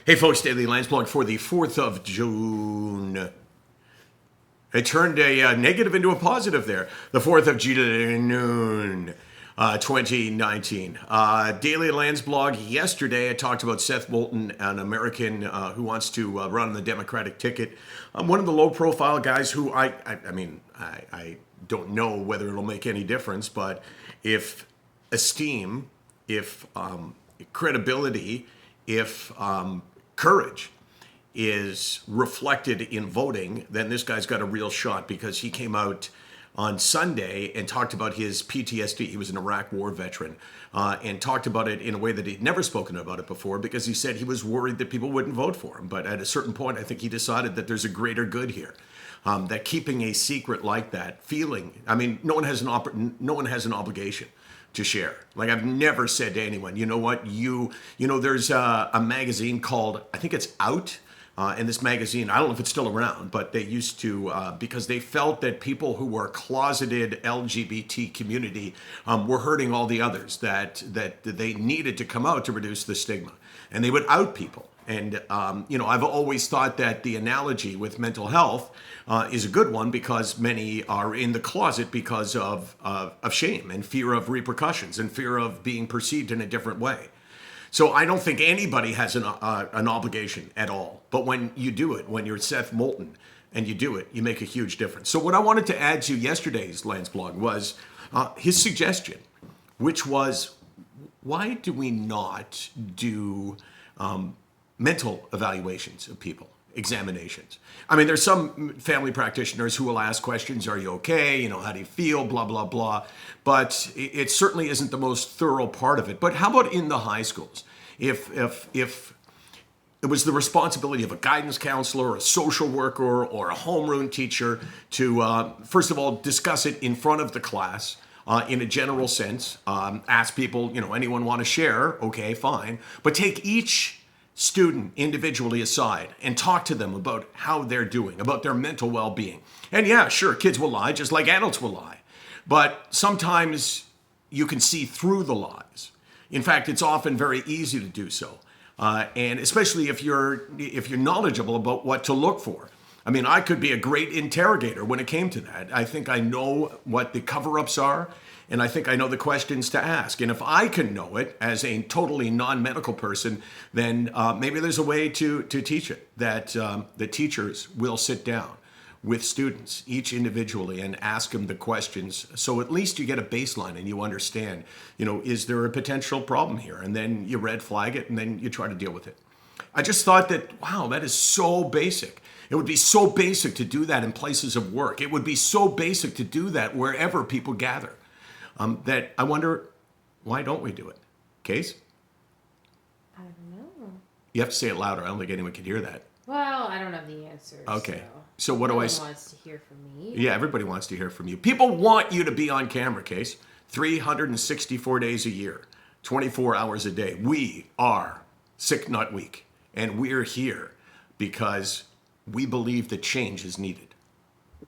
Hey folks, Daily Landsblog for the 4th of June. It turned a negative into a positive there. The 4th of June, 2019. Daily Landsblog yesterday, I talked about Seth Moulton, an American who wants to run the Democratic ticket. One of the low-profile guys who I don't know whether it'll make any difference, but if esteem, if credibility, if courage is reflected in voting, then this guy's got a real shot, because he came out on Sunday and talked about his PTSD. He was an Iraq war veteran and talked about it in a way that he'd never spoken about it before, because he said he was worried that people wouldn't vote for him. But at a certain point, I think he decided that there's a greater good here. That keeping a secret like that, no one has an obligation to share. Like, I've never said to anyone, you know what, there's a magazine called, I think it's Out, and this magazine, I don't know if it's still around, but they used to, because they felt that people who were closeted LGBT community were hurting all the others, that they needed to come out to reduce the stigma, and they would out people. And, I've always thought that the analogy with mental health is a good one, because many are in the closet because of shame and fear of repercussions and fear of being perceived in a different way. So I don't think anybody has an obligation at all. But when you do it, when you're Seth Moulton and you do it, you make a huge difference. So what I wanted to add to yesterday's Landsblog was his suggestion, which was, why do we not do mental evaluations of people, examinations? I mean, there's some family practitioners who will ask questions, are you okay? How do you feel? Blah, blah, blah. But it certainly isn't the most thorough part of it. But how about in the high schools? If it was the responsibility of a guidance counselor, or a social worker, or a homeroom teacher to, first of all, discuss it in front of the class, in a general sense, ask people, anyone want to share? Okay, fine. But take each student individually aside and talk to them about how they're doing, about their mental well-being. And yeah, sure, kids will lie just like adults will lie. But sometimes you can see through the lies. In fact, it's often very easy to do so. And especially if you're knowledgeable about what to look for. I mean, I could be a great interrogator when it came to that. I think I know what the cover-ups are, and I think I know the questions to ask. And if I can know it as a totally non-medical person, then maybe there's a way to teach it, that the teachers will sit down with students, each individually, and ask them the questions. So at least you get a baseline and you understand, is there a potential problem here? And then you red flag it, and then you try to deal with it. I just thought that, wow, that is so basic. It would be so basic to do that in places of work. It would be so basic to do that wherever people gather. That I wonder, why don't we do it? Case? I don't know. You have to say it louder. I don't think anyone can hear that. Well, I don't have the answers. Okay. So what do I say? Everyone wants to hear from me. Yeah, everybody wants to hear from you. People want you to be on camera, Case. 364 days a year, 24 hours a day. We are SickNotWeak, and we're here because we believe that change is needed.